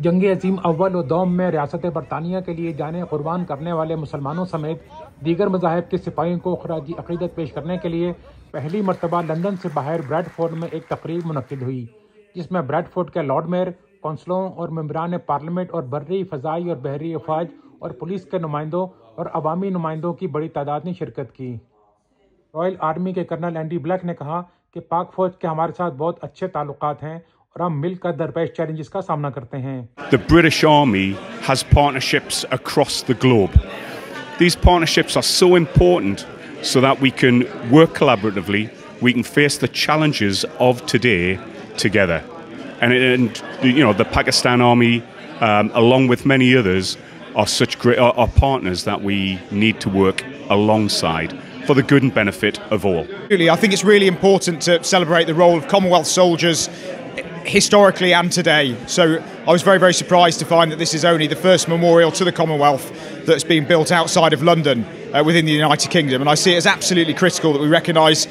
जंग अजीम अव्वल और दोम में रियासत बरतानिया के लिए जाने कुर्बान करने वाले मुसलमानों समेत दीगर मज़ाहिब के सिपाहियों को खराजी अक़ीदत पेश करने के लिए पहली मरतबा लंदन से बाहर ब्रैडफोर्ड में एक तकरीब मुनक़िद हुई, जिसमें ब्रैडफोर्ड के लॉर्ड मेयर, कौंसलों और मेम्बरान पार्लियामेंट और बर्री, फ़ज़ाई और बहरी अफवाज और पुलिस के नुमाइंदों और अवामी नुमाइंदों की बड़ी तादाद ने शिरकत की। रॉयल आर्मी के कर्नल एंडी ब्लैक ने कहा कि पाक फ़ौज के हमारे साथ बहुत अच्छे ताल्लुकात हैं और हम मिलकर दरपेश चैलेंजेस का सामना करते हैं। The British Army has partnerships across the globe. These partnerships are so important so that we can work collaboratively, we can face the challenges of today together. And you know, the Pakistan Army, along with many others, are such great are partners that we need to work alongside for the good and benefit of all. Really, I think it's really important to celebrate the role of Commonwealth soldiers historically and today. So I was very, very surprised to find that this is only the first memorial to the Commonwealth that's been built outside of London within the United Kingdom. And I see it as absolutely critical that we recognise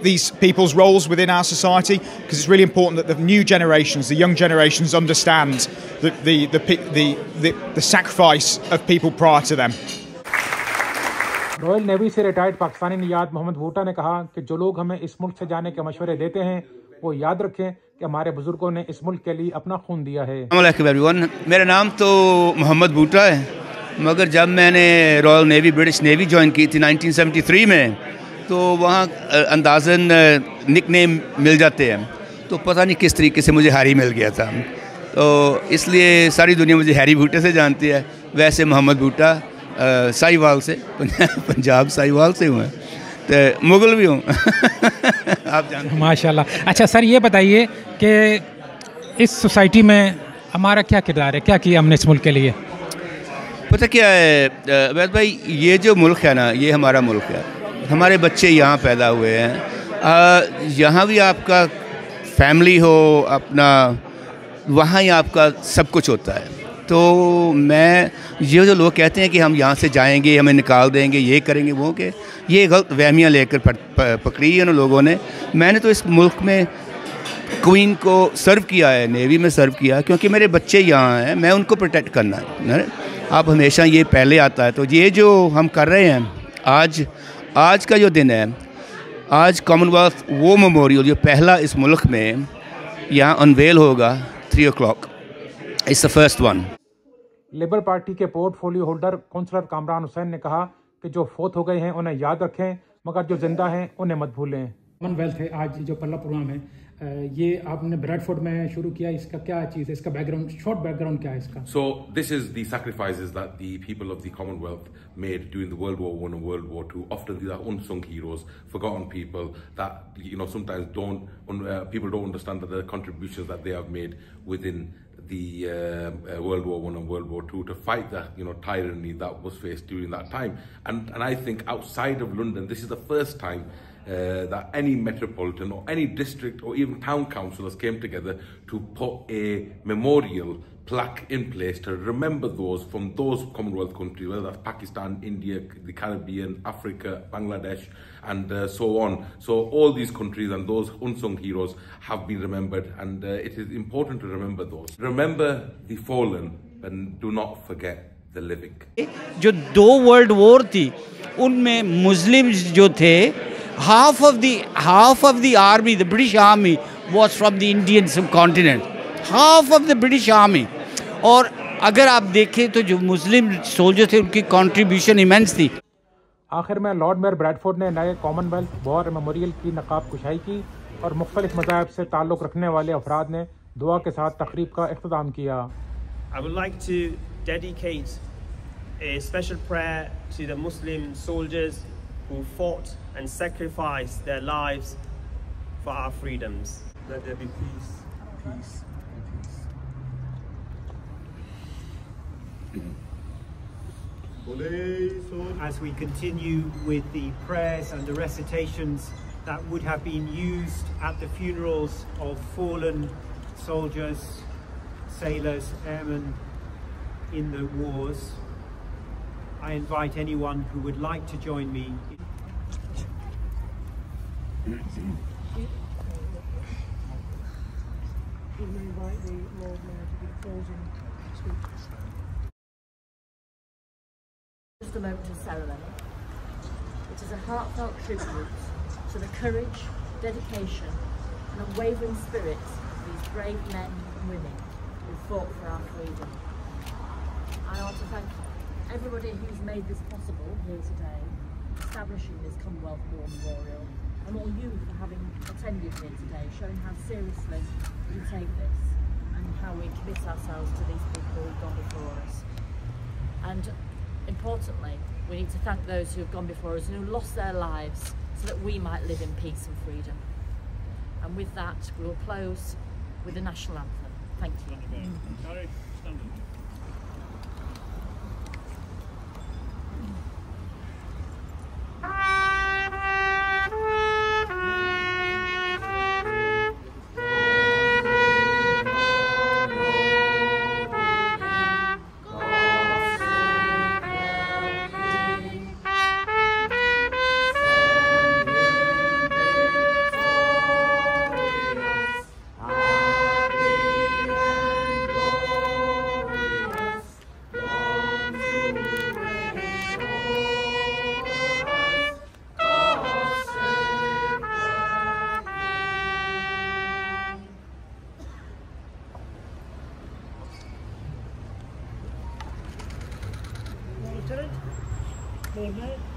these people's roles within our society, because it's really important that the new generations, the young generations, understand the sacrifice of people prior to them. Royal navy से retired Pakistani नियाद Mohammad भूटा ने कहा कि जो लोग हमें इस मुल्क से जाने के मशवरे देते हैं वो याद रखें कि हमारे बुजुर्गों ने इस मुल्क के लिए अपना खून दिया है। मेरा नाम तो मोहम्मद भूटा है, मगर जब मैंने royal navy British navy join की थी 1973 में, तो वहाँ अंदाज़न निकनेम मिल जाते हैं, तो पता नहीं किस तरीके से मुझे हैरी मिल गया था, तो इसलिए सारी दुनिया मुझे हैरी भूटे से जानती है। वैसे मोहम्मद भूटा साहिवाल से, पंजाब साहिवाल से हूँ, तो मुगल भी हूँ। आप जानते हैं। माशाल्लाह। अच्छा सर, ये बताइए कि इस सोसाइटी में हमारा क्या किरदार है, क्या किया हमने इस मुल्क के लिए? पता क्या है अवैध भाई, ये जो मुल्क है ना, ये हमारा मुल्क है, हमारे बच्चे यहाँ पैदा हुए हैं, यहाँ भी आपका फैमिली हो अपना, वहाँ ही आपका सब कुछ होता है। तो मैं ये जो लोग कहते हैं कि हम यहाँ से जाएंगे, हमें निकाल देंगे, ये करेंगे, वो के, ये गलत वहमियाँ लेकर पकड़ी है उन लोगों ने। मैंने तो इस मुल्क में क्वीन को सर्व किया है, नेवी में सर्व किया, क्योंकि मेरे बच्चे यहाँ हैं, मैं उनको प्रोटेक्ट करना है। आप हमेशा ये पहले आता है। तो ये जो हम कर रहे हैं आज का जो दिन है, आज कॉमनवेल्थ वॉर मेमोरियल जो पहला इस मुल्क में यहाँ अनवेल होगा 3 o'clock, it's the first one. Labour party के portfolio holder councillor Kamran Hussain ने कहा कि जो फोत हो गए हैं उन्हें याद रखें, मगर जो जिंदा हैं उन्हें मत भूलें। कॉमनवेल्थ है आज जो पहला प्रोग्राम है, ये आपने ब्रैडफोर्ड में शुरू किया, इसका क्या चीज़ है, इसका बैकग्राउंड, शॉर्ट बैकग्राउंड क्या है इसका? So this is the sacrifices that the people of the Commonwealth made during the World War I and World War II. Often these are unsung heroes, forgotten people that sometimes people don't understand that the contributions that they have made within the World War I and World War II to fight that tyranny that was faced during that time. And I think outside of London, this is the first time that any metropolitan or any district or even town councillors came together to put a memorial plaque in place to remember those from those Commonwealth countries, whether that's Pakistan, India, the Caribbean, Africa, Bangladesh, and so on. So all these countries and those unsung heroes have been remembered, and it is important to remember those. Remember the fallen and do not forget the living. जो 2 world war थी उनमें Muslims जो थे, half of the army, the British army was from the Indian subcontinent, half of the British army. और अगर आप देखें तो जो मुस्लिम सोल्जर थे उनकी कंट्रीब्यूशन इमेंस थी। आखिर में लॉर्ड मेयर ब्रैडफोर्ड ने नए कॉमनवेल्थ वॉर मेमोरियल की नकाब कुशाई की और मुख्तलिफ मज़ाहिब से ताल्लुक़ रखने वाले अफराद ने दुआ के साथ तकरीब का इख्तिताम किया। I would like to dedicate a special prayer to the Muslim soldiers who fought and sacrificed their lives for our freedoms. Let there be peace, peace, and peace. As we continue with the prayers and the recitations that would have been used at the funerals of fallen soldiers, sailors, airmen in the wars, I invite anyone who would like to join me. Even invite the Lord Mayor to be closing speech. Just a moment of ceremony. It is a heartfelt tribute to the courage, dedication and unwavering spirit of these brave men and women who fought for our freedom. I want to thank everybody who's made this possible here today, establishing this Commonwealth War Memorial, and all you for having attended here today, showing how seriously we take this and how we commit ourselves to these people who've gone before us. And importantly, we need to thank those who have gone before us and who lost their lives so that we might live in peace and freedom. And with that, we will close with the national anthem. Thank you. Lieutenant, Lord Mayor.